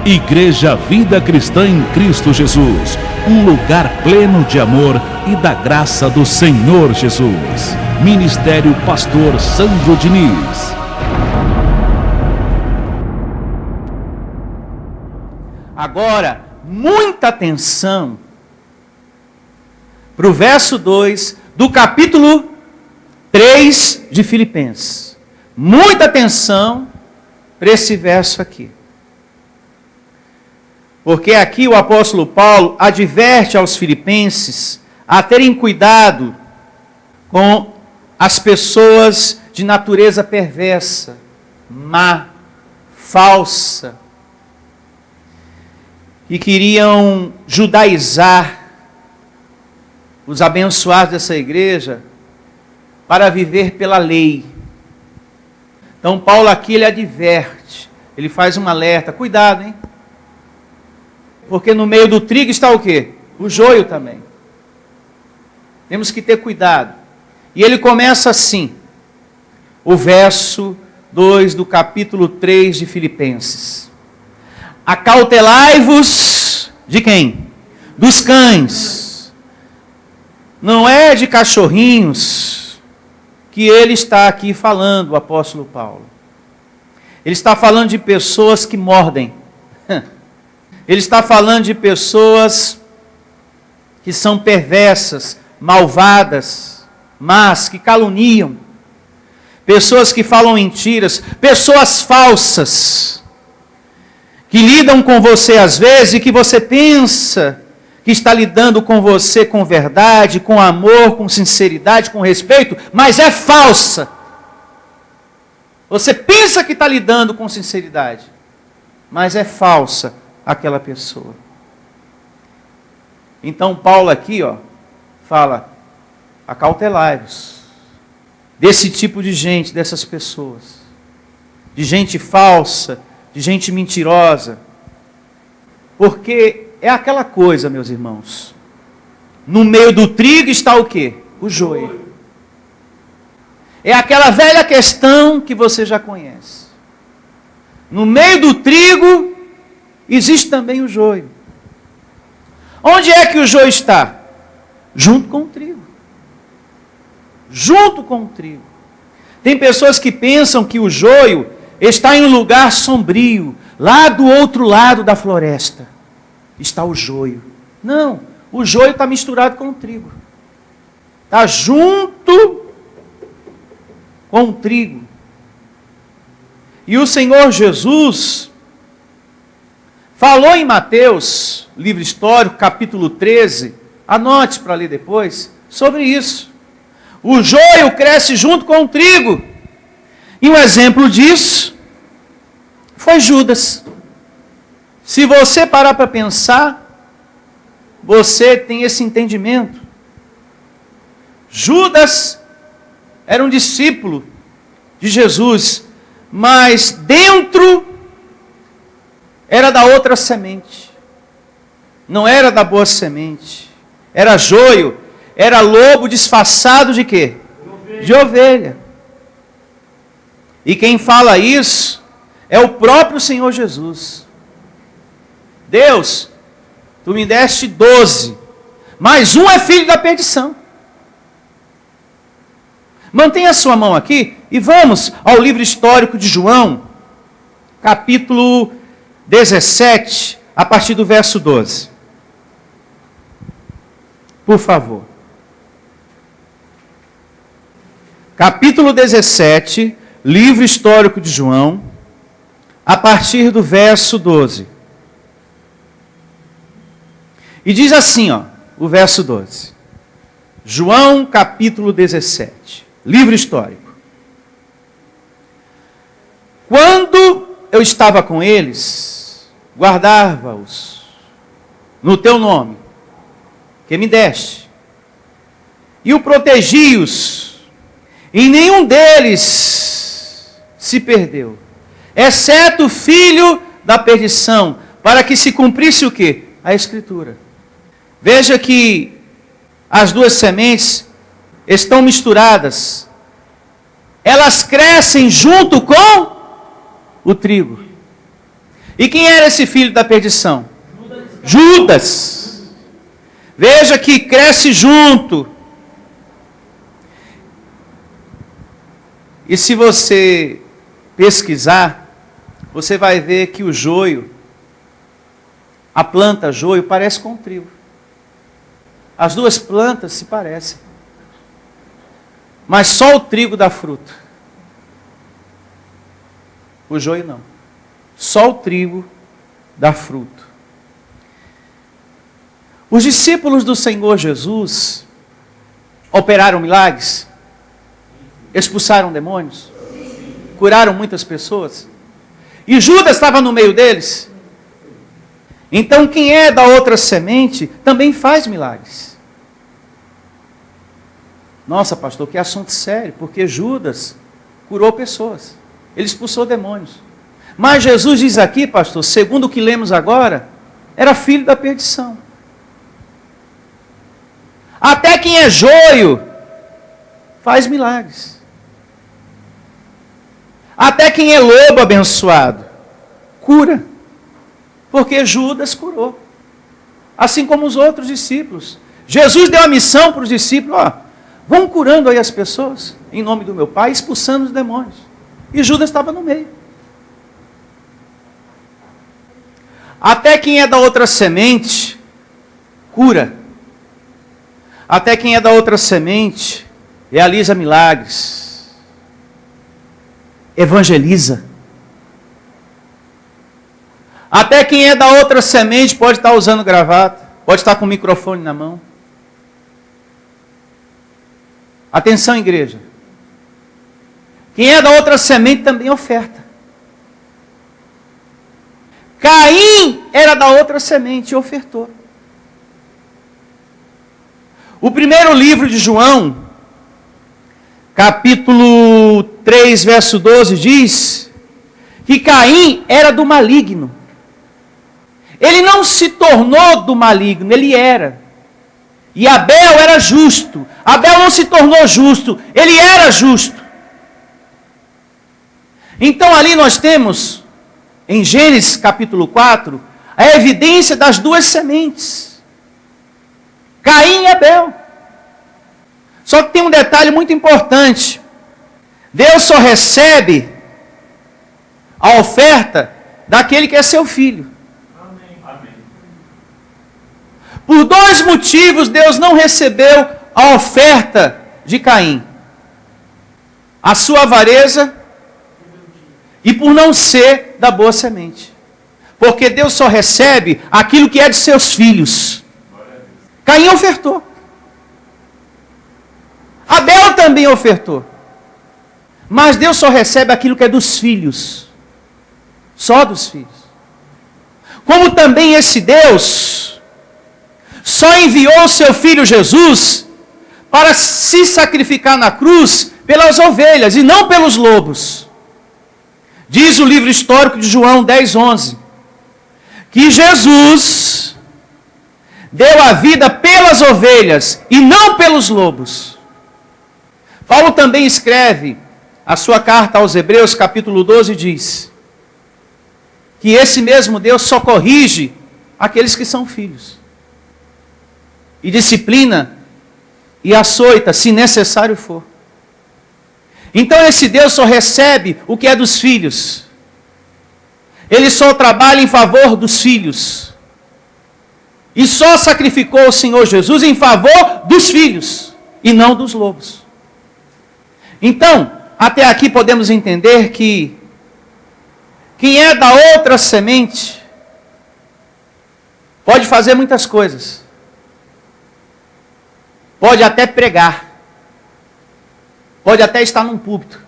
Igreja Vida Cristã em Cristo Jesus, um lugar pleno de amor e da graça do Senhor Jesus. Ministério Pastor Sandro Diniz. Agora, muita atenção para o verso 2 do capítulo 3 de Filipenses. Muita atenção para esse verso aqui. Porque aqui o apóstolo Paulo adverte aos filipenses a terem cuidado com as pessoas de natureza perversa, má, falsa, que queriam judaizar os abençoados dessa igreja para viver pela lei. Então Paulo aqui ele adverte, ele faz um alerta, cuidado, hein? Porque no meio do trigo está o quê? O joio também. Temos que ter cuidado. E ele começa assim, o verso 2 do capítulo 3 de Filipenses. Acautelai-vos de quem? Dos cães. Não é de cachorrinhos que ele está aqui falando, o apóstolo Paulo. Ele está falando de pessoas que mordem. Ele está falando de pessoas que são perversas, malvadas, más, que caluniam. Pessoas que falam mentiras, pessoas falsas, que lidam com você às vezes e que você pensa que está lidando com você com verdade, com amor, com sinceridade, com respeito, mas é falsa. Você pensa que está lidando com sinceridade, mas é falsa aquela pessoa. Então Paulo aqui, fala, acautelai-vos desse tipo de gente, dessas pessoas, de gente falsa, de gente mentirosa, porque é aquela coisa, meus irmãos, no meio do trigo está o quê? O joio. É aquela velha questão que você já conhece. No meio do trigo existe também o joio. Onde é que o joio está? Junto com o trigo. Junto com o trigo. Tem pessoas que pensam que o joio está em um lugar sombrio, lá do outro lado da floresta. Está o joio. Não, o joio está misturado com o trigo. Está junto com o trigo. E o Senhor Jesus falou em Mateus, livro histórico, capítulo 13, anote para ler depois, sobre isso. O joio cresce junto com o trigo. E um exemplo disso foi Judas. Se você parar para pensar, você tem esse entendimento. Judas era um discípulo de Jesus, mas dentro era da outra semente. Não era da boa semente. Era joio, era lobo disfarçado de quê? De ovelha. E quem fala isso é o próprio Senhor Jesus. Deus, tu me deste 12, mas um é filho da perdição. Mantenha a sua mão aqui e vamos ao livro histórico de João, capítulo 17, a partir do verso 12. Por favor. Capítulo 17, livro histórico de João, a partir do verso 12. E diz assim, o verso 12. João, capítulo 17, livro histórico. Quando eu estava com eles, guardava-os no teu nome, que me deste, e o protegi-os, e nenhum deles se perdeu, exceto o filho da perdição, para que se cumprisse o quê? A Escritura. Veja que as duas sementes estão misturadas. Elas crescem junto com o trigo. E quem era esse filho da perdição? Judas. Veja que cresce junto. E se você pesquisar, você vai ver que o joio, a planta joio, parece com o trigo. As duas plantas se parecem. Mas só o trigo dá fruto. O joio não. Só o trigo dá fruto. Os discípulos do Senhor Jesus operaram milagres, expulsaram demônios, curaram muitas pessoas. E Judas estava no meio deles. Então quem é da outra semente também faz milagres. Nossa, pastor, que assunto sério, porque Judas curou pessoas. Ele expulsou demônios. Mas Jesus diz aqui, pastor, segundo o que lemos agora, era filho da perdição. Até quem é joio faz milagres. Até quem é lobo abençoado cura. Porque Judas curou. Assim como os outros discípulos. Jesus deu a missão para os discípulos, vão curando aí as pessoas, em nome do meu Pai, expulsando os demônios. E Judas estava no meio. Até quem é da outra semente, cura. Até quem é da outra semente, realiza milagres. Evangeliza. Até quem é da outra semente pode estar usando gravata, pode estar com o microfone na mão. Atenção, igreja. Quem é da outra semente também oferta. Caim era da outra semente e ofertou. O primeiro livro de João, capítulo 3, verso 12, diz que Caim era do maligno. Ele não se tornou do maligno, ele era. E Abel era justo. Abel não se tornou justo, ele era justo. Então ali nós temos, em Gênesis capítulo 4, a evidência das duas sementes. Caim e Abel. Só que tem um detalhe muito importante. Deus só recebe a oferta daquele que é seu filho. Amém. Por dois motivos Deus não recebeu a oferta de Caim. A sua avareza e por não ser da boa semente. Porque Deus só recebe aquilo que é de seus filhos. Caim ofertou. Abel também ofertou. Mas Deus só recebe aquilo que é dos filhos. Só dos filhos. Como também esse Deus só enviou o seu filho Jesus para se sacrificar na cruz pelas ovelhas e não pelos lobos. Diz o livro histórico de João 10:11 que Jesus deu a vida pelas ovelhas e não pelos lobos. Paulo também escreve a sua carta aos Hebreus, capítulo 12, diz que esse mesmo Deus só corrige aqueles que são filhos. E disciplina e açoita, se necessário for. Então esse Deus só recebe o que é dos filhos. Ele só trabalha em favor dos filhos. E só sacrificou o Senhor Jesus em favor dos filhos e não dos lobos. Então, até aqui podemos entender que quem é da outra semente pode fazer muitas coisas. Pode até pregar. Pode até estar num púlpito.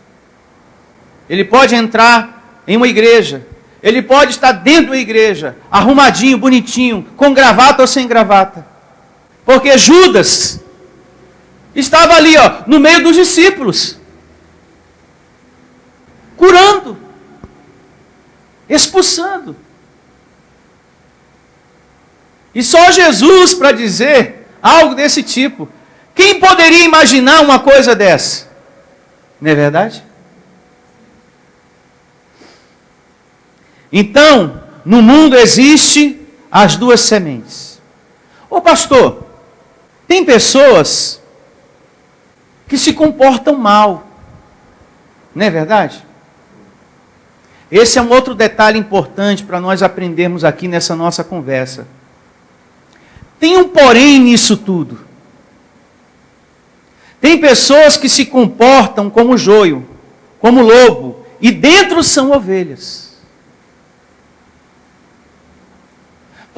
Ele pode entrar em uma igreja. Ele pode estar dentro da igreja, arrumadinho, bonitinho, com gravata ou sem gravata. Porque Judas estava ali, no meio dos discípulos. Curando. Expulsando. E só Jesus para dizer algo desse tipo. Quem poderia imaginar uma coisa dessa? Não é verdade? Então, no mundo existe as duas sementes. Ô pastor, tem pessoas que se comportam mal, não é verdade? Esse é um outro detalhe importante para nós aprendermos aqui nessa nossa conversa. Tem um porém nisso tudo. Tem pessoas que se comportam como joio, como lobo, e dentro são ovelhas.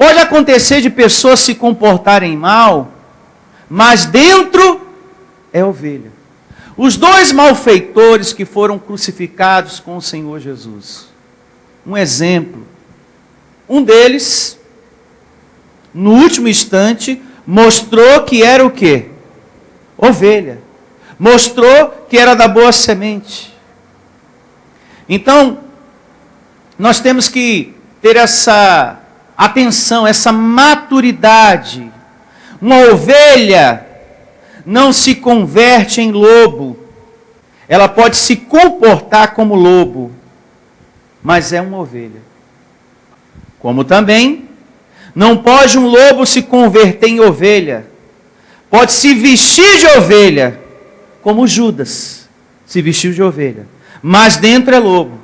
Pode acontecer de pessoas se comportarem mal, mas dentro é ovelha. Os dois malfeitores que foram crucificados com o Senhor Jesus. Um exemplo. Um deles, no último instante, mostrou que era o quê? Ovelha. Mostrou que era da boa semente. Então, nós temos que ter essa atenção, essa maturidade. Uma ovelha não se converte em lobo. Ela pode se comportar como lobo, mas é uma ovelha. Como também, não pode um lobo se converter em ovelha. Pode se vestir de ovelha, como Judas se vestiu de ovelha, mas dentro é lobo.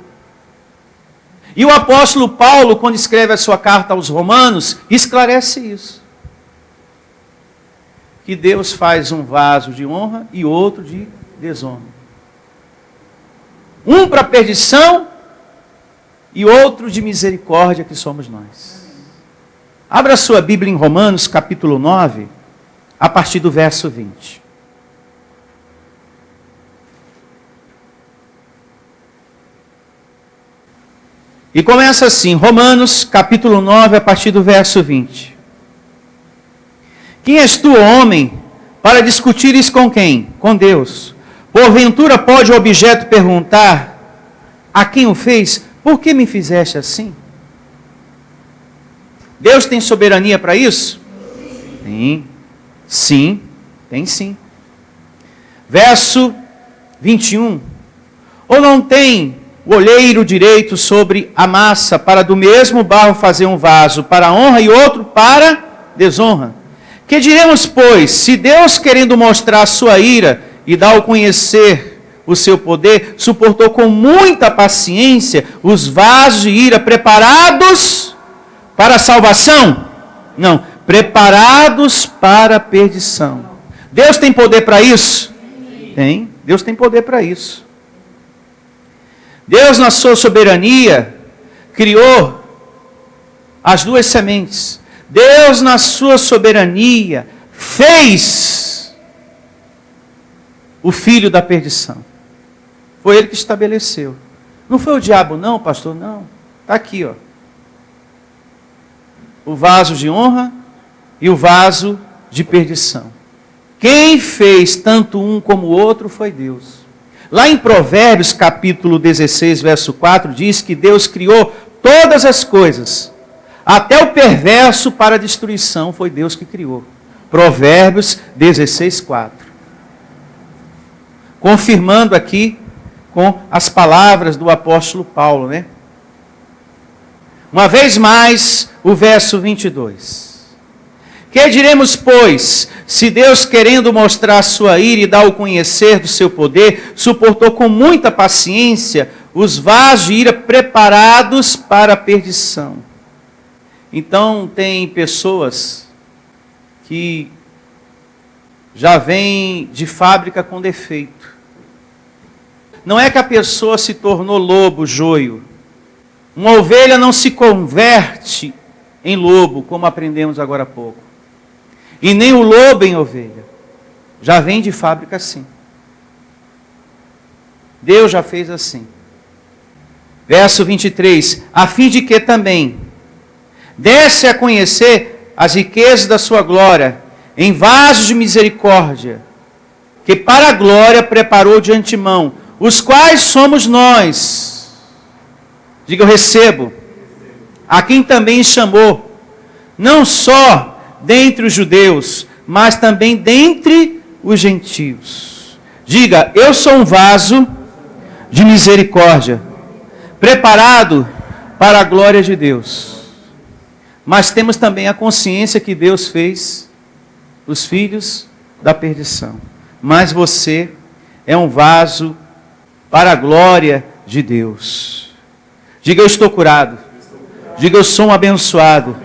E o apóstolo Paulo, quando escreve a sua carta aos Romanos, esclarece isso. Que Deus faz um vaso de honra e outro de desonra. Um para perdição e outro de misericórdia, que somos nós. Abra sua Bíblia em Romanos, capítulo 9, a partir do verso 20. E começa assim, Romanos, capítulo 9, a partir do verso 20. Quem és tu, homem, para discutires com quem? Com Deus. Porventura pode o objeto perguntar a quem o fez, por que me fizeste assim? Deus tem soberania para isso? Sim. Sim, tem sim. Verso 21. Ou não tem o olheiro direito sobre a massa, para do mesmo barro fazer um vaso para honra e outro para desonra? Que diremos, pois, se Deus, querendo mostrar a sua ira e dar ao conhecer o seu poder, suportou com muita paciência os vasos de ira preparados para a salvação? Não, preparados para a perdição. Deus tem poder para isso? Tem, Deus tem poder para isso. Deus, na sua soberania, criou as duas sementes. Deus, na sua soberania, fez o filho da perdição. Foi ele que estabeleceu. Não foi o diabo não, pastor? Não. Está aqui, ó. O vaso de honra e o vaso de perdição. Quem fez tanto um como o outro foi Deus. Lá em Provérbios, capítulo 16, verso 4, diz que Deus criou todas as coisas. Até o perverso para a destruição foi Deus que criou. Provérbios 16, 4. Confirmando aqui com as palavras do apóstolo Paulo, né? Uma vez mais, o verso 22. Que diremos, pois, se Deus, querendo mostrar a sua ira e dar ao conhecer do seu poder, suportou com muita paciência os vasos de ira preparados para a perdição? Então, tem pessoas que já vêm de fábrica com defeito. Não é que a pessoa se tornou lobo, joio. Uma ovelha não se converte em lobo, como aprendemos agora há pouco. E nem o lobo em ovelha. Já vem de fábrica assim. Deus já fez assim. Verso 23. A fim de que também desse a conhecer as riquezas da sua glória em vasos de misericórdia, que para a glória preparou de antemão, os quais somos nós. Diga, eu recebo. A quem também chamou, não só dentre os judeus, mas também dentre os gentios. Diga, eu sou um vaso de misericórdia, preparado para a glória de Deus. mas temos também a consciência que Deus fez os filhos da perdição. Mas você é um vaso para a glória de Deus. Diga, eu estou curado. Diga, eu sou um abençoado.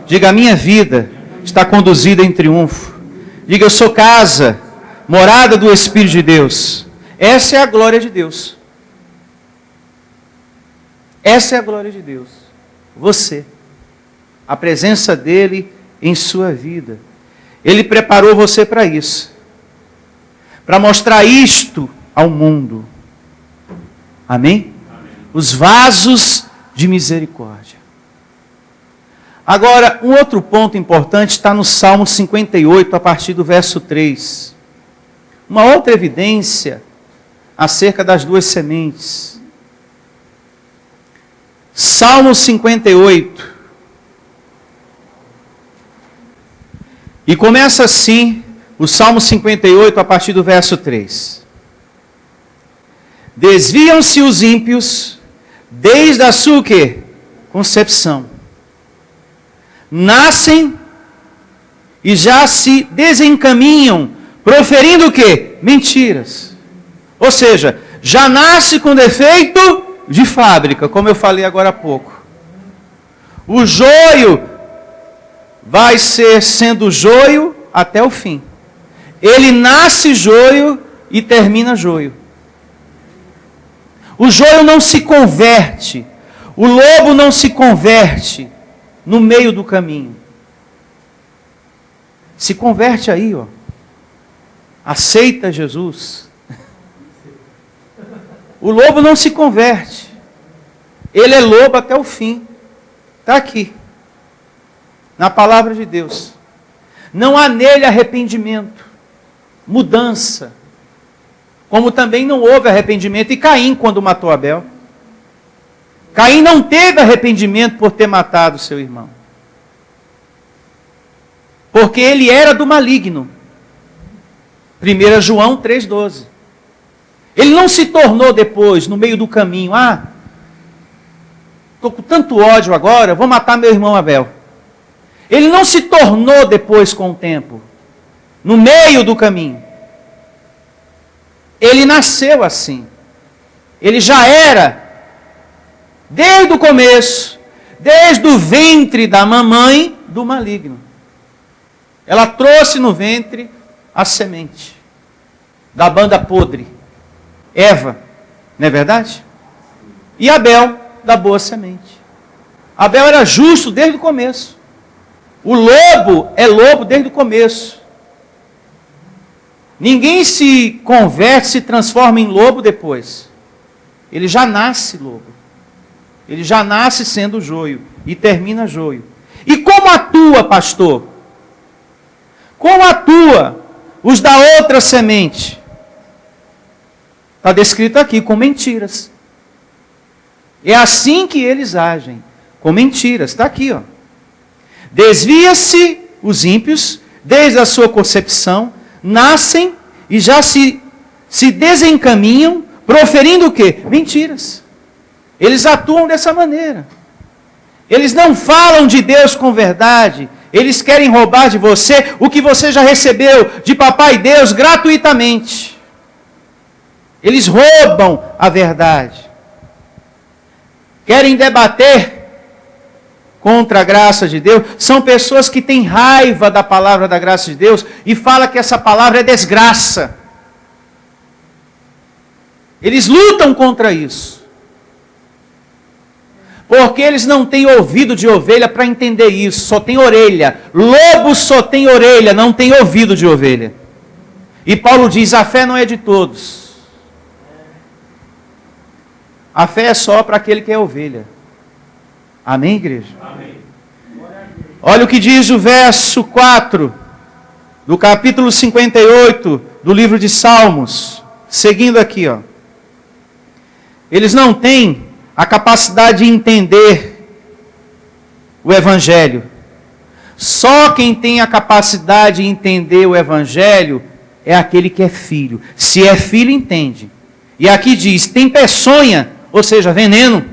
Diga, a minha vida está conduzida em triunfo. Diga, eu sou casa, morada do Espírito de Deus. Essa é a glória de Deus. Essa é a glória de Deus. Você. A presença dele em sua vida. Ele preparou você para isso. Para mostrar isto ao mundo. Amém? Amém? Os vasos de misericórdia. Agora, um outro ponto importante está no Salmo 58, a partir do verso 3. Uma outra evidência acerca das duas sementes. Salmo 58. E começa assim, o Salmo 58, a partir do verso 3. Desviam-se os ímpios desde a sua o quê? Concepção. Nascem e já se desencaminham, proferindo o quê? Mentiras. Ou seja, já nasce com defeito de fábrica, como eu falei agora há pouco. O joio vai ser sendo joio até o fim. Ele nasce joio e termina joio. O joio não se converte. O lobo não se converte no meio do caminho. Se converte aí, ó. Aceita Jesus. O lobo não se converte. Ele é lobo até o fim. Está aqui. Na palavra de Deus. Não há nele arrependimento, mudança. Como também não houve arrependimento em Caim quando matou Abel. Caim não teve arrependimento por ter matado seu irmão. Porque ele era do maligno. 1 João 3,12. Ele não se tornou depois, no meio do caminho, estou com tanto ódio agora, vou matar meu irmão Abel. Ele não se tornou depois com o tempo, no meio do caminho. Ele nasceu assim. Ele já era, desde o começo, desde o ventre da mamãe do maligno. Ela trouxe no ventre a semente da banda podre. Eva, não é verdade? E Abel, da boa semente. Abel era justo desde o começo. O lobo é lobo desde o começo. Ninguém se converte, se transforma em lobo depois. Ele já nasce lobo. Ele já nasce sendo joio e termina joio. E como atua, pastor? Como atua os da outra semente? Está descrito aqui, com mentiras. É assim que eles agem, com mentiras. Está aqui, ó. Desvia-se os ímpios, desde a sua concepção, nascem e já se desencaminham, proferindo o quê? Mentiras. Eles atuam dessa maneira. Eles não falam de Deus com verdade. Eles querem roubar de você o que você já recebeu de Papai Deus gratuitamente. Eles roubam a verdade. Querem debater contra a graça de Deus. São pessoas que têm raiva da palavra da graça de Deus e falam que essa palavra é desgraça. Eles lutam contra isso. Porque eles não têm ouvido de ovelha para entender isso. Só tem orelha. Lobo só tem orelha, não tem ouvido de ovelha. E Paulo diz, a fé não é de todos. A fé é só para aquele que é ovelha. Amém, igreja? Amém. Olha o que diz o verso 4 do capítulo 58 do livro de Salmos. Seguindo aqui, ó. Eles não têm a capacidade de entender o Evangelho. Só quem tem a capacidade de entender o Evangelho é aquele que é filho. Se é filho, entende. E aqui diz, tem peçonha, ou seja, veneno,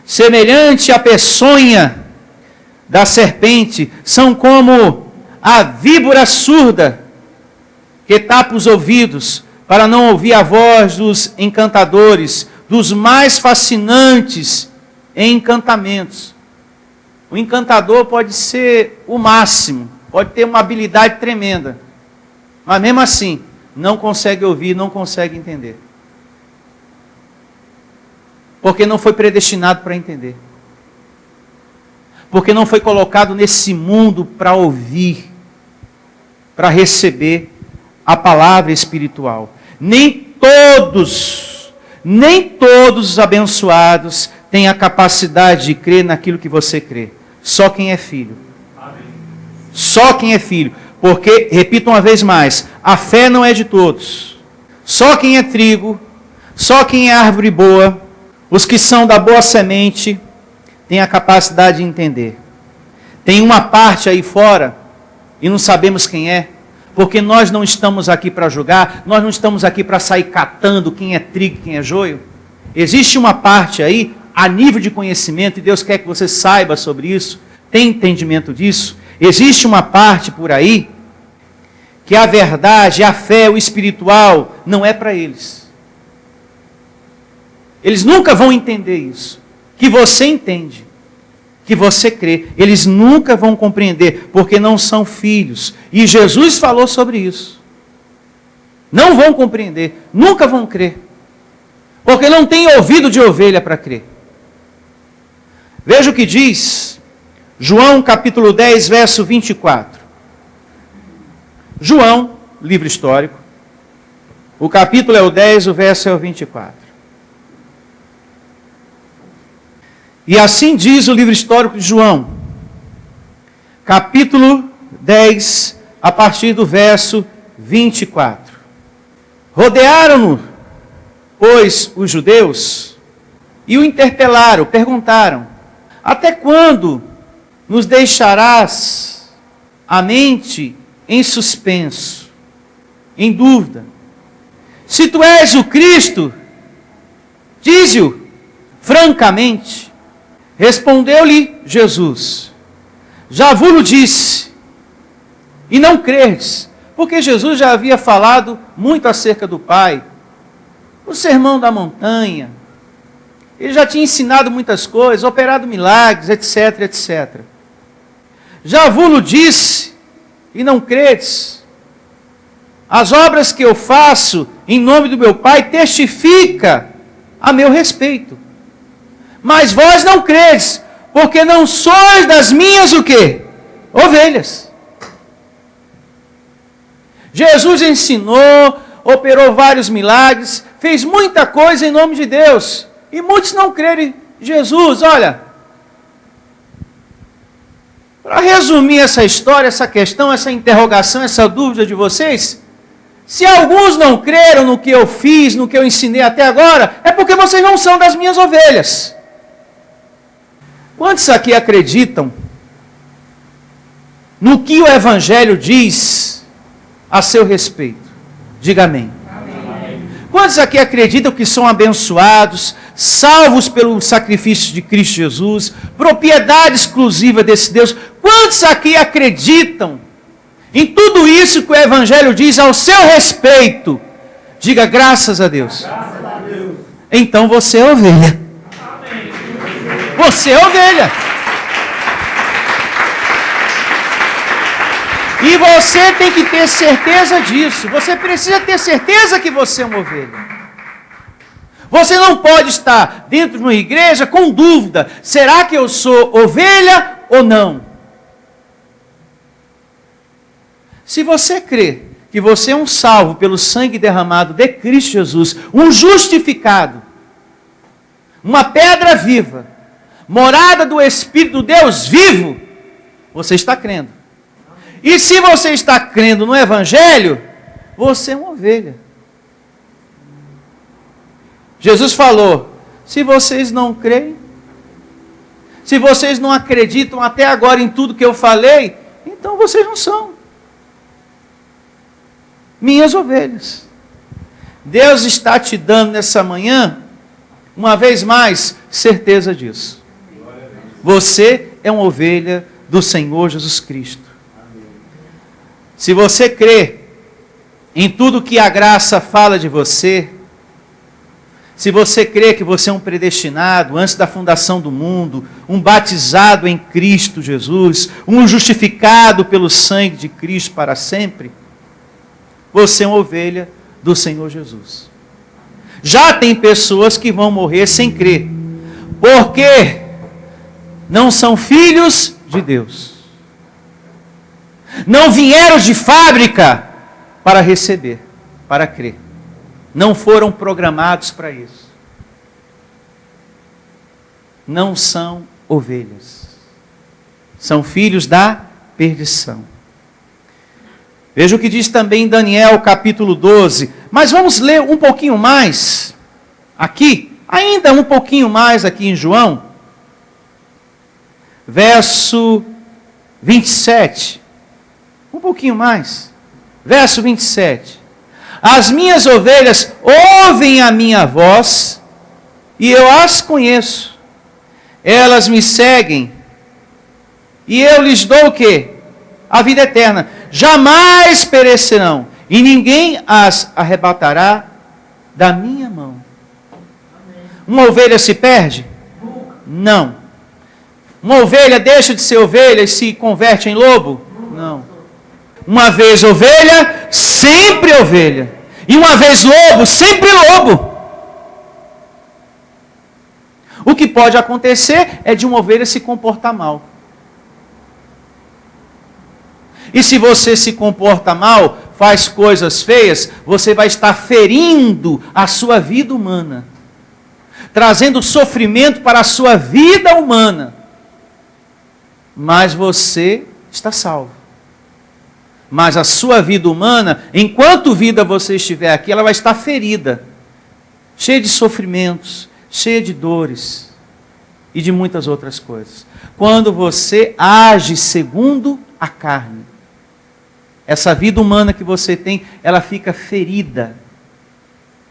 semelhante à peçonha da serpente são como a víbora surda que tapa os ouvidos para não ouvir a voz dos encantadores, dos mais fascinantes encantamentos. O encantador pode ser o máximo, pode ter uma habilidade tremenda, mas mesmo assim, não consegue ouvir, não consegue entender. Porque não foi predestinado para entender. Porque não foi colocado nesse mundo para ouvir, para receber a palavra espiritual. Nem todos os abençoados têm a capacidade de crer naquilo que você crê. Só quem é filho. Amém. Só quem é filho. Porque, repito uma vez mais, a fé não é de todos. Só quem é trigo, só quem é árvore boa, os que são da boa semente, têm a capacidade de entender. Tem uma parte aí fora, e não sabemos quem é, porque nós não estamos aqui para julgar, nós não estamos aqui para sair catando quem é trigo e quem é joio. Existe uma parte aí, a nível de conhecimento, e Deus quer que você saiba sobre isso, tem entendimento disso. Existe uma parte por aí, que a verdade, a fé, o espiritual, não é para eles. Eles nunca vão entender isso. Que você entende, que você crê. Eles nunca vão compreender, porque não são filhos. E Jesus falou sobre isso. Não vão compreender, nunca vão crer. Porque não tem ouvido de ovelha para crer. Veja o que diz João capítulo 10, verso 24. João, livro histórico. O capítulo é o 10, o verso é o 24. E assim diz o livro histórico de João, capítulo 10, a partir do verso 24. Rodearam-no, pois, os judeus, e o interpelaram, perguntaram: até quando nos deixarás a mente em suspenso, em dúvida? Se tu és o Cristo, dize-o francamente. Respondeu-lhe Jesus: já vos disse, e não credes, porque Jesus já havia falado muito acerca do Pai, o sermão da montanha, ele já tinha ensinado muitas coisas, operado milagres, etc, etc. Já vos disse, e não credes. As obras que eu faço em nome do meu Pai testifica a meu respeito. Mas vós não credes, porque não sois das minhas o quê? Ovelhas. Jesus ensinou, operou vários milagres, fez muita coisa em nome de Deus. E muitos não creem em Jesus. Olha, para resumir essa história, essa questão, essa interrogação, essa dúvida de vocês, se alguns não creram no que eu fiz, no que eu ensinei até agora, é porque vocês não são das minhas ovelhas. Quantos aqui acreditam no que o Evangelho diz a seu respeito? Diga amém. Amém. Quantos aqui acreditam que são abençoados, salvos pelo sacrifício de Cristo Jesus, propriedade exclusiva desse Deus? Quantos aqui acreditam em tudo isso que o Evangelho diz ao seu respeito? Diga graças a Deus. Graças a Deus. Então você é ovelha. Você é ovelha. E você tem que ter certeza disso. Você precisa ter certeza que você é uma ovelha. Você não pode estar dentro de uma igreja com dúvida: será que eu sou ovelha ou não? Se você crê que você é um salvo pelo sangue derramado de Cristo Jesus, um justificado, uma pedra viva, morada do Espírito de Deus vivo, você está crendo. E se você está crendo no Evangelho, você é uma ovelha. Jesus falou: se vocês não creem, se vocês não acreditam até agora em tudo que eu falei, então vocês não são minhas ovelhas. Deus está te dando nessa manhã, uma vez mais, certeza disso. Você é uma ovelha do Senhor Jesus Cristo. Se você crê em tudo que a graça fala de você, se você crê que você é um predestinado antes da fundação do mundo, um batizado em Cristo Jesus, um justificado pelo sangue de Cristo para sempre, você é uma ovelha do Senhor Jesus. Já tem pessoas que vão morrer sem crer, porque não são filhos de Deus. Não vieram de fábrica para receber, para crer. Não foram programados para isso. Não são ovelhas. São filhos da perdição. Veja o que diz também em Daniel capítulo 12. Mas vamos ler um pouquinho mais aqui. Ainda um pouquinho mais aqui em João. Verso 27. Um pouquinho mais. Verso 27. As minhas ovelhas ouvem a minha voz, e eu as conheço. Elas me seguem, e eu lhes dou o quê? A vida eterna. Jamais perecerão, e ninguém as arrebatará da minha mão. Uma ovelha se perde? Não. Uma ovelha deixa de ser ovelha e se converte em lobo? Não. Uma vez ovelha, sempre ovelha. E uma vez lobo, sempre lobo. O que pode acontecer é de uma ovelha se comportar mal. E se você se comporta mal, faz coisas feias, você vai estar ferindo a sua vida humana. Trazendo sofrimento para a sua vida humana. Mas você está salvo. Mas a sua vida humana, enquanto vida você estiver aqui, ela vai estar ferida, cheia de sofrimentos, cheia de dores e de muitas outras coisas. Quando você age segundo a carne, essa vida humana que você tem, ela fica ferida,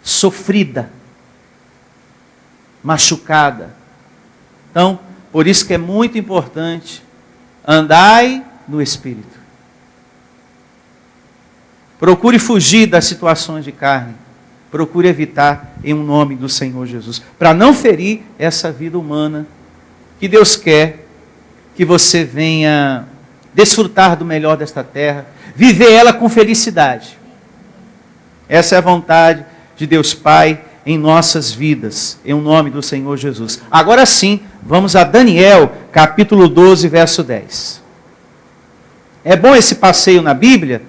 sofrida, machucada. Então, por isso que é muito importante, andai no Espírito. Procure fugir das situações de carne. Procure evitar em um nome do Senhor Jesus. Para não ferir essa vida humana que Deus quer que você venha desfrutar do melhor desta terra. Viver ela com felicidade. Essa é a vontade de Deus Pai em nossas vidas. Em um nome do Senhor Jesus. Agora sim, vamos a Daniel, capítulo 12, verso 10. É bom esse passeio na Bíblia,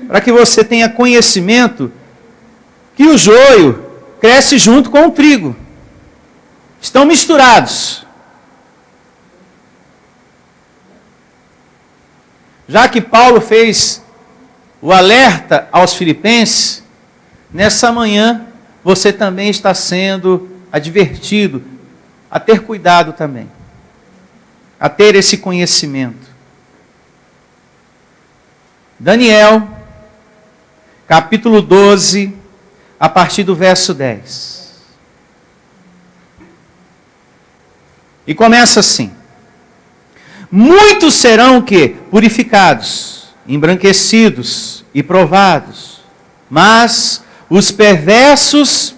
para que você tenha conhecimento que o joio cresce junto com o trigo. Estão misturados. Já que Paulo fez o alerta aos filipenses, nessa manhã você também está sendo advertido a ter cuidado também, a ter esse conhecimento. Daniel, capítulo 12, a partir do verso 10. E começa assim. Muitos serão o quê? Purificados, embranquecidos e provados. Mas os perversos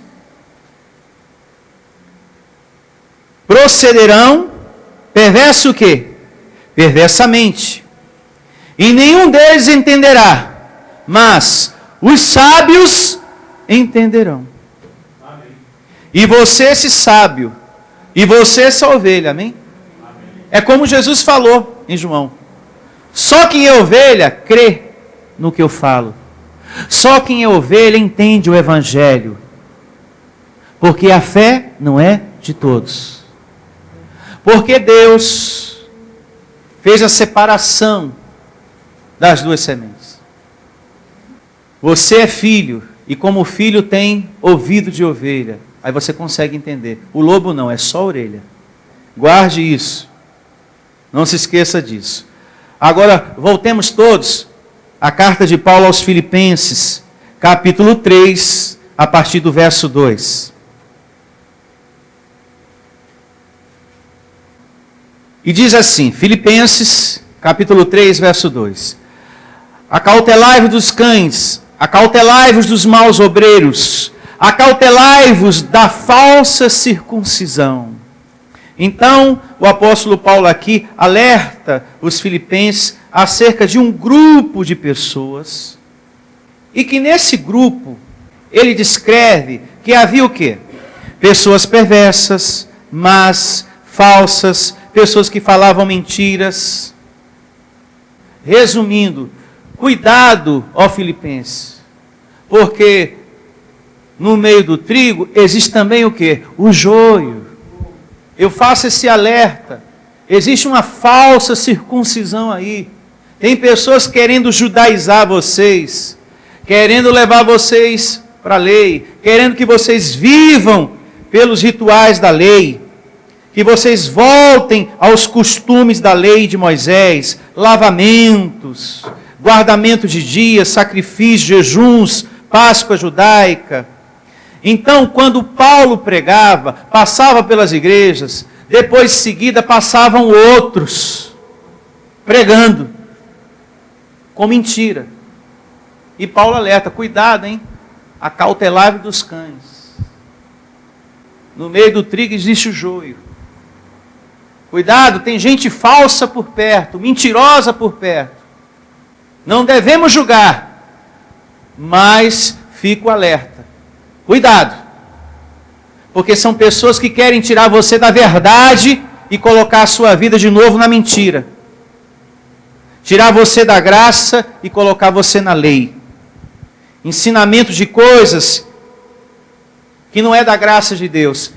procederão, perverso o quê? Perversamente. E nenhum deles entenderá, mas os sábios entenderão. Amém. E você, esse sábio, e você, essa ovelha, amém? Amém? É como Jesus falou em João. Só quem é ovelha crê no que eu falo. Só quem é ovelha entende o Evangelho. Porque a fé não é de todos. Porque Deus fez a separação das duas sementes. Você é filho, e como filho tem ouvido de ovelha. Aí você consegue entender. O lobo não, é só a orelha. Guarde isso. Não se esqueça disso. Agora, voltemos todos à carta de Paulo aos Filipenses, capítulo 3, a partir do verso 2. E diz assim, Filipenses, capítulo 3, verso 2. Acautelai-vos dos cães, acautelai-vos dos maus obreiros, acautelai-vos da falsa circuncisão. Então, o apóstolo Paulo aqui alerta os filipenses acerca de um grupo de pessoas, e que nesse grupo, ele descreve que havia o quê? Pessoas perversas, más, falsas, pessoas que falavam mentiras. Resumindo, cuidado, ó filipenses, porque no meio do trigo existe também o quê? O joio. Eu faço esse alerta. Existe uma falsa circuncisão aí. Tem pessoas querendo judaizar vocês, querendo levar vocês para a lei, querendo que vocês vivam pelos rituais da lei, que vocês voltem aos costumes da lei de Moisés, lavamentos, guardamento de dias, sacrifícios, jejuns, Páscoa judaica. Então, quando Paulo pregava, passava pelas igrejas, depois em seguida passavam outros, pregando, com mentira. E Paulo alerta, cuidado, hein? Acautelai-vos dos cães. No meio do trigo existe o joio. Cuidado, tem gente falsa por perto, mentirosa por perto. Não devemos julgar, mas fico alerta. Cuidado, porque são pessoas que querem tirar você da verdade e colocar a sua vida de novo na mentira. Tirar você da graça e colocar você na lei. Ensinamento de coisas que não é da graça de Deus.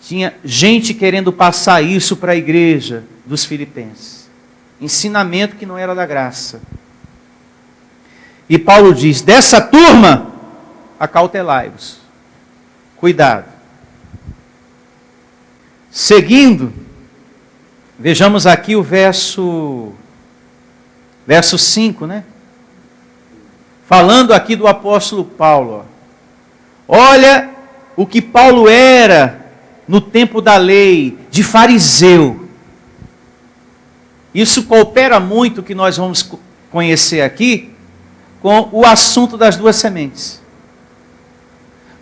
Tinha gente querendo passar isso para a igreja dos filipenses. Ensinamento que não era da graça. E Paulo diz, dessa turma, acautelai-vos. Cuidado. Seguindo, vejamos aqui o verso 5, né? Falando aqui do apóstolo Paulo. Olha o que Paulo era no tempo da lei, de fariseu. Isso coopera muito, que nós vamos conhecer aqui, com o assunto das duas sementes.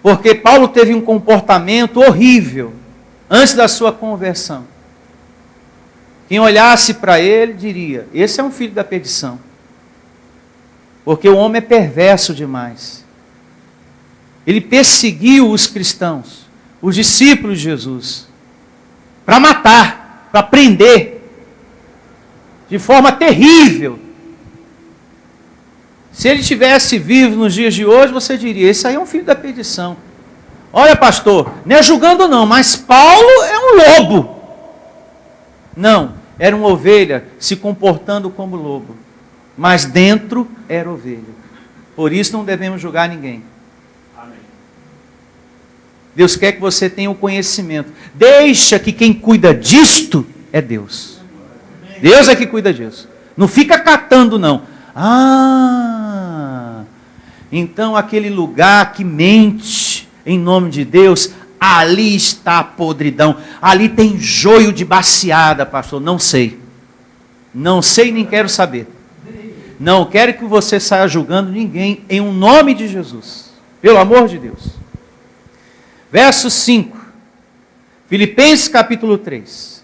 Porque Paulo teve um comportamento horrível antes da sua conversão. Quem olhasse para ele diria, esse é um filho da perdição. Porque o homem é perverso demais. Ele perseguiu os cristãos, os discípulos de Jesus, para matar, para prender, de forma terrível. Se ele estivesse vivo nos dias de hoje, você diria, esse aí é um filho da perdição. Olha, pastor, não é julgando não, mas Paulo é um lobo. Não, era uma ovelha se comportando como lobo, mas dentro era ovelha. Por isso não devemos julgar ninguém. Amém. Deus quer que você tenha o conhecimento. Deixa que quem cuida disto é Deus. Deus é que cuida disso. Não fica catando não. Então aquele lugar que mente em nome de Deus, ali está a podridão. Ali tem joio de baciada, pastor. Não sei. Não sei nem quero saber. Não quero que você saia julgando ninguém em um nome de Jesus. Pelo amor de Deus. Verso 5. Filipenses capítulo 3.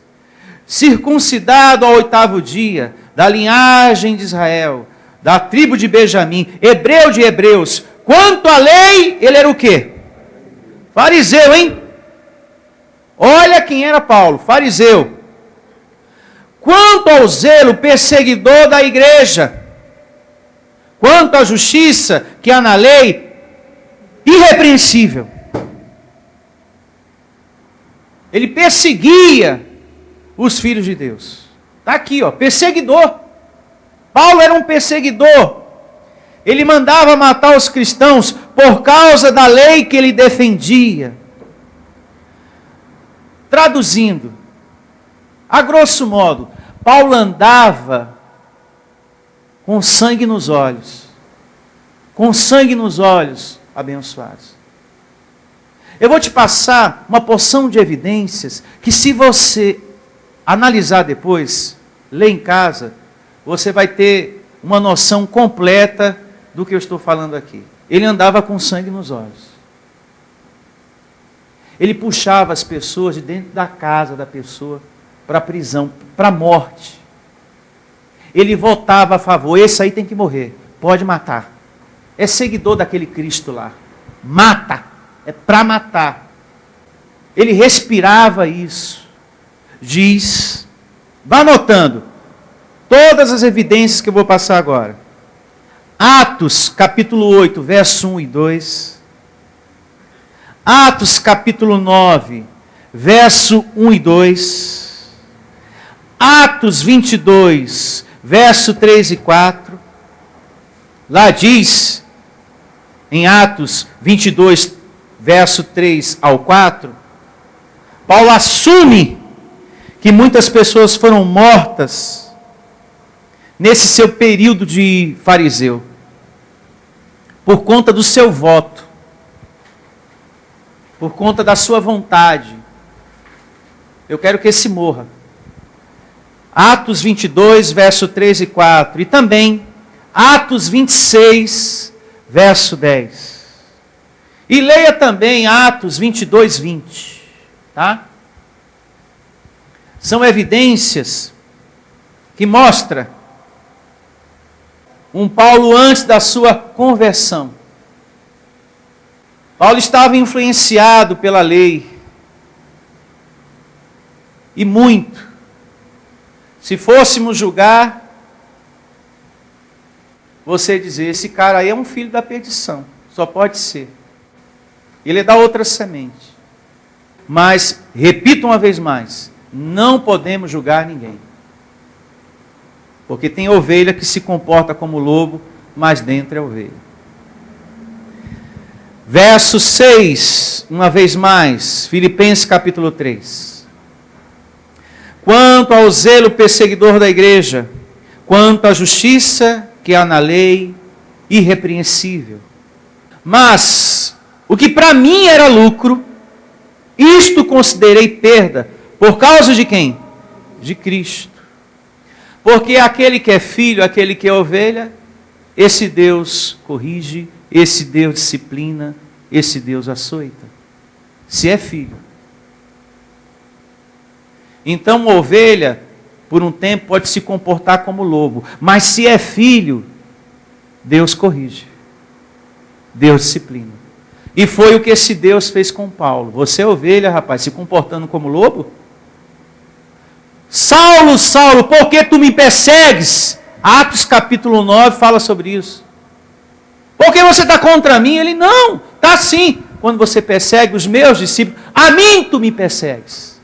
Circuncidado ao 8º dia, da linhagem de Israel, da tribo de Benjamim, hebreu de hebreus. Quanto à lei, ele era o quê? Fariseu, hein? Olha quem era Paulo, fariseu. Quanto ao zelo, perseguidor da igreja. Quanto à justiça que há na lei, irrepreensível. Ele perseguia os filhos de Deus. Está aqui, ó, perseguidor. Paulo era um perseguidor. Ele mandava matar os cristãos por causa da lei que ele defendia. Traduzindo, a grosso modo, Paulo andava com sangue nos olhos. Com sangue nos olhos, abençoados. Eu vou te passar uma porção de evidências que, se você analisar depois, ler em casa, você vai ter uma noção completa do que eu estou falando aqui. Ele andava com sangue nos olhos. Ele puxava as pessoas de dentro da casa da pessoa para a prisão, para a morte. Ele votava a favor, esse aí tem que morrer, pode matar. É seguidor daquele Cristo lá. Mata, é para matar. Ele respirava isso. Diz, vá anotando, todas as evidências que eu vou passar agora. Atos, capítulo 8, verso 1 e 2. Atos, capítulo 9, verso 1 e 2. Atos 22, verso 3 e 4. Lá diz, em Atos 22, verso 3 ao 4, Paulo assume que muitas pessoas foram mortas nesse seu período de fariseu, por conta do seu voto, por conta da sua vontade. Eu quero que esse morra. Atos 22, verso 3 e 4. E também Atos 26, verso 10. E leia também Atos 22, 20. Tá? São evidências que mostram um Paulo antes da sua conversão. Paulo estava influenciado pela lei. E muito. Se fôssemos julgar, você dizer, esse cara aí é um filho da perdição. Só pode ser. Ele é da outra semente. Mas, repito uma vez mais, não podemos julgar ninguém. Porque tem ovelha que se comporta como lobo, mas dentro é ovelha. Verso 6, uma vez mais, Filipenses capítulo 3. Quanto ao zelo perseguidor da igreja, quanto à justiça que há na lei, irrepreensível. Mas, o que para mim era lucro, isto considerei perda, por causa de quem? De Cristo. Porque aquele que é filho, aquele que é ovelha, esse Deus corrige, esse Deus disciplina, esse Deus açoita. Se é filho. Então, uma ovelha, por um tempo, pode se comportar como lobo. Mas se é filho, Deus corrige. Deus disciplina. E foi o que esse Deus fez com Paulo. Você é ovelha, rapaz, se comportando como lobo? Saulo, Saulo, por que tu me persegues? Atos capítulo 9 fala sobre isso. Por que você está contra mim? Ele, não, está sim. Quando você persegue os meus discípulos, a mim tu me persegues.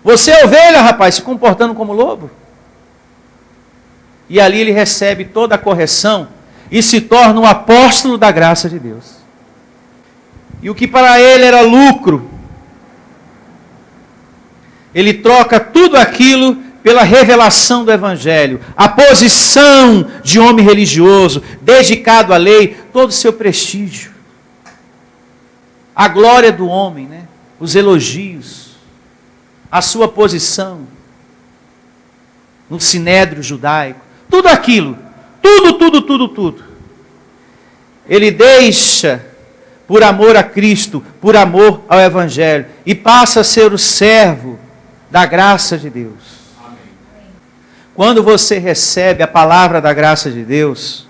Você é ovelha, rapaz, se comportando como lobo? E ali ele recebe toda a correção e se torna um apóstolo da graça de Deus. E o que para ele era lucro, ele troca tudo aquilo pela revelação do Evangelho, a posição de homem religioso, dedicado à lei, todo o seu prestígio, a glória do homem, né? Os elogios, a sua posição no sinédrio judaico, tudo aquilo, tudo. Ele deixa por amor a Cristo, por amor ao Evangelho, e passa a ser o servo da graça de Deus. Amém. Quando você recebe a palavra da graça de Deus,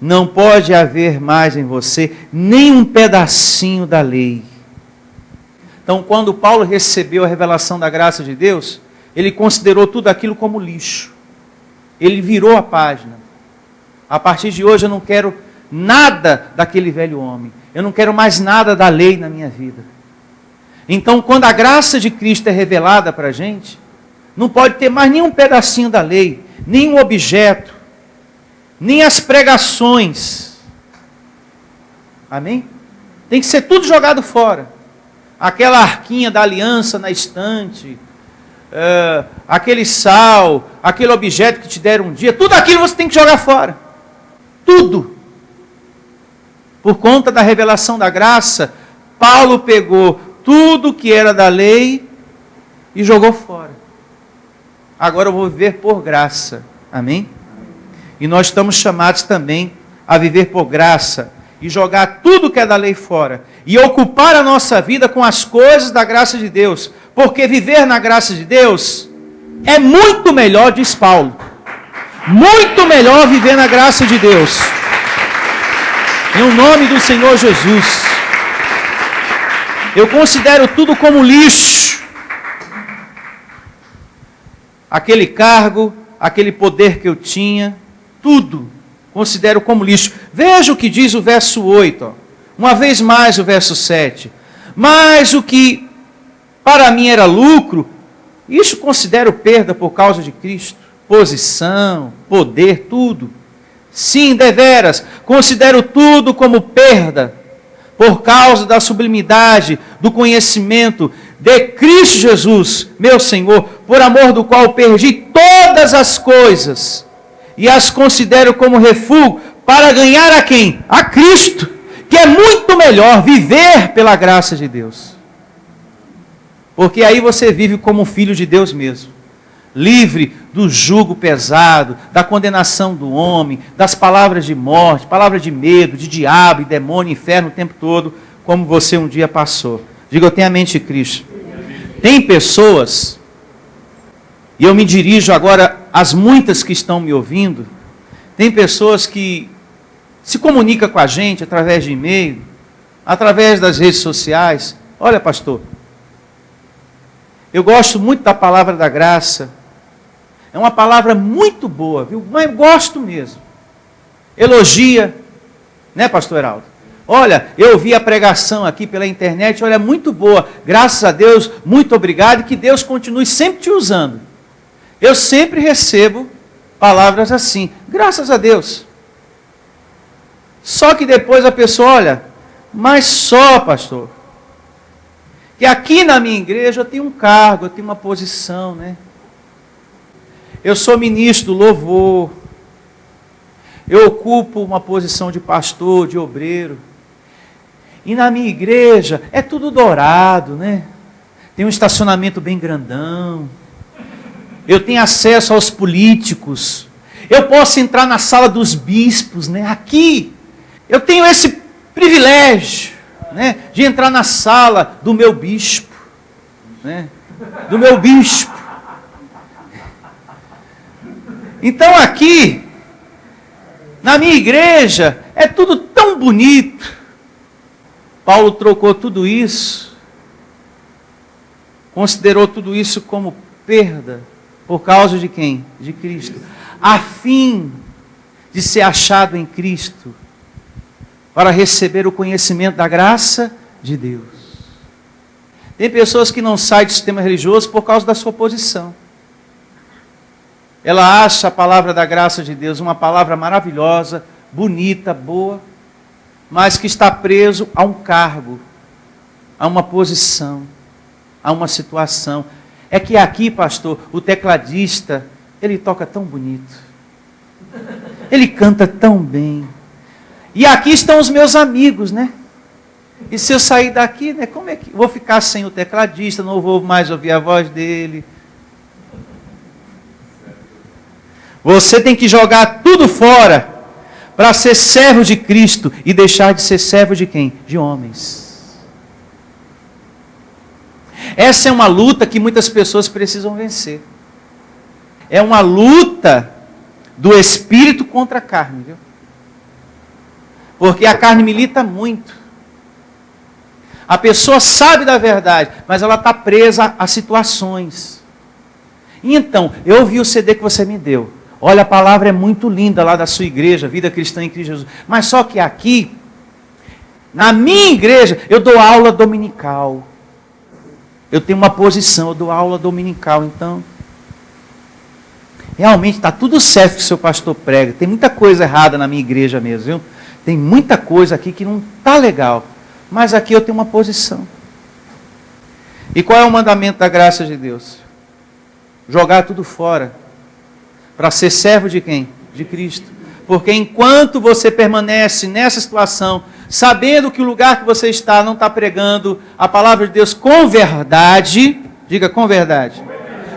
não pode haver mais em você nem um pedacinho da lei. Então, quando Paulo recebeu a revelação da graça de Deus, ele considerou tudo aquilo como lixo. Ele virou a página. A partir de hoje eu não quero nada daquele velho homem. Eu não quero mais nada da lei na minha vida. Então, quando a graça de Cristo é revelada para a gente, não pode ter mais nenhum pedacinho da lei, nenhum objeto, nem as pregações. Amém? Tem que ser tudo jogado fora. Aquela arquinha da aliança na estante, aquele sal, aquele objeto que te deram um dia, tudo aquilo você tem que jogar fora. Tudo. Por conta da revelação da graça, Paulo pegou tudo que era da lei e jogou fora. Agora eu vou viver por graça. Amém? E nós estamos chamados também a viver por graça e jogar tudo que é da lei fora e ocupar a nossa vida com as coisas da graça de Deus, porque viver na graça de Deus é muito melhor, diz Paulo. Muito melhor viver na graça de Deus. Em o nome do Senhor Jesus. Eu considero tudo como lixo. Aquele cargo, aquele poder que eu tinha, tudo considero como lixo. Veja o que diz o verso 8. Ó. Uma vez mais o verso 7. Mas o que para mim era lucro, isso considero perda por causa de Cristo. Posição, poder, tudo. Sim, deveras, considero tudo como perda, por causa da sublimidade, do conhecimento de Cristo Jesus, meu Senhor, por amor do qual perdi todas as coisas, e as considero como refúgio, para ganhar a quem? A Cristo, que é muito melhor viver pela graça de Deus. Porque aí você vive como filho de Deus mesmo. Livre do jugo pesado, da condenação do homem, das palavras de morte, palavras de medo, de diabo e demônio, inferno o tempo todo, como você um dia passou. Diga, eu tenho a mente de Cristo. Tem pessoas, e eu me dirijo agora às muitas que estão me ouvindo, tem pessoas que se comunicam com a gente através de e-mail, através das redes sociais. Olha, pastor, eu gosto muito da palavra da graça. É uma palavra muito boa, viu? Mas eu gosto mesmo. Elogia, né, pastor Heraldo? Olha, eu vi a pregação aqui pela internet, olha, muito boa. Graças a Deus, muito obrigado e que Deus continue sempre te usando. Eu sempre recebo palavras assim, graças a Deus. Só que depois a pessoa, olha, mas só, pastor, que aqui na minha igreja eu tenho um cargo, eu tenho uma posição, né? Eu sou ministro do louvor, eu ocupo uma posição de pastor, de obreiro, e na minha igreja é tudo dourado, né? Tem um estacionamento bem grandão, eu tenho acesso aos políticos, eu posso entrar na sala dos bispos, né? Aqui, eu tenho esse privilégio, né? De entrar na sala do meu bispo, né? Do meu bispo. Então aqui, na minha igreja, é tudo tão bonito. Paulo trocou tudo isso, considerou tudo isso como perda, por causa de quem? De Cristo. A fim de ser achado em Cristo, para receber o conhecimento da graça de Deus. Tem pessoas que não saem do sistema religioso por causa da sua posição. Ela acha a palavra da graça de Deus uma palavra maravilhosa, bonita, boa, mas que está preso a um cargo, a uma posição, a uma situação. É que aqui, pastor, o tecladista, ele toca tão bonito, ele canta tão bem, e aqui estão os meus amigos, né? E se eu sair daqui, né, como é que vou ficar sem o tecladista, não vou mais ouvir a voz dele? Você tem que jogar tudo fora para ser servo de Cristo e deixar de ser servo de quem? De homens. Essa é uma luta que muitas pessoas precisam vencer. É uma luta do espírito contra a carne, viu? Porque a carne milita muito. A pessoa sabe da verdade, mas ela está presa a situações. E então, eu ouvi o CD que você me deu. Olha, a palavra é muito linda lá da sua igreja, Vida Cristã em Cristo Jesus. Mas só que aqui, na minha igreja, eu dou aula dominical. Eu tenho uma posição, eu dou aula dominical. Então, realmente está tudo certo que o seu pastor prega. Tem muita coisa errada na minha igreja mesmo, viu? Tem muita coisa aqui que não está legal. Mas aqui eu tenho uma posição. E qual é o mandamento da graça de Deus? Jogar tudo fora. Para ser servo de quem? De Cristo. Porque enquanto você permanece nessa situação, sabendo que o lugar que você está não está pregando a palavra de Deus com verdade, Diga com verdade.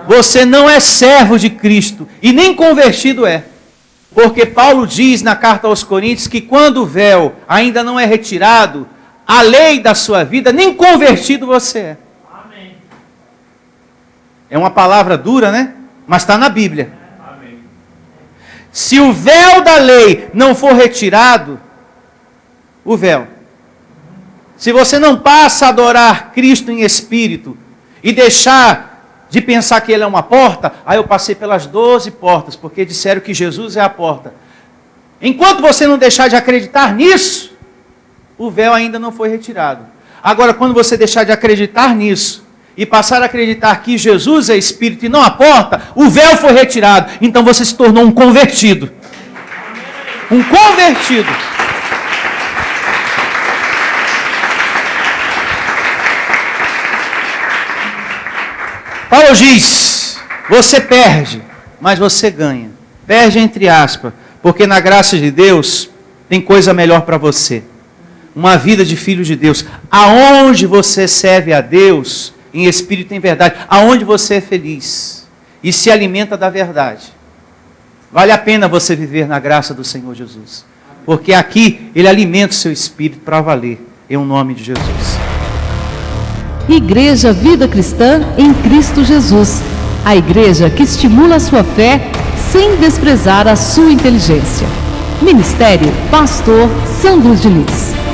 Você não é servo de Cristo e nem convertido é. Porque Paulo diz na carta aos Coríntios que quando o véu ainda não é retirado, a lei da sua vida, nem convertido você é. Amém. É uma palavra dura, né? Mas está na Bíblia. Amém. Se o véu da lei não for retirado, o véu. Se você não passa a adorar Cristo em espírito e deixar de pensar que Ele é uma porta, eu passei pelas 12 portas, porque disseram que Jesus é a porta. Enquanto você não deixar de acreditar nisso, o véu ainda não foi retirado. Agora, quando você deixar de acreditar nisso e passar a acreditar que Jesus é Espírito e não a porta, o véu foi retirado. Então você se tornou um convertido. Um convertido. Paulo diz, você perde, mas você ganha. Perde entre aspas, porque na graça de Deus tem coisa melhor para você. Uma vida de filho de Deus. Aonde você serve a Deus, em espírito e em verdade. Aonde você é feliz e se alimenta da verdade. Vale a pena você viver na graça do Senhor Jesus. Porque aqui Ele alimenta o seu espírito para valer. Em nome de Jesus. Igreja Vida Cristã em Cristo Jesus. A igreja que estimula a sua fé sem desprezar a sua inteligência. Ministério Pastor Sandro Diniz.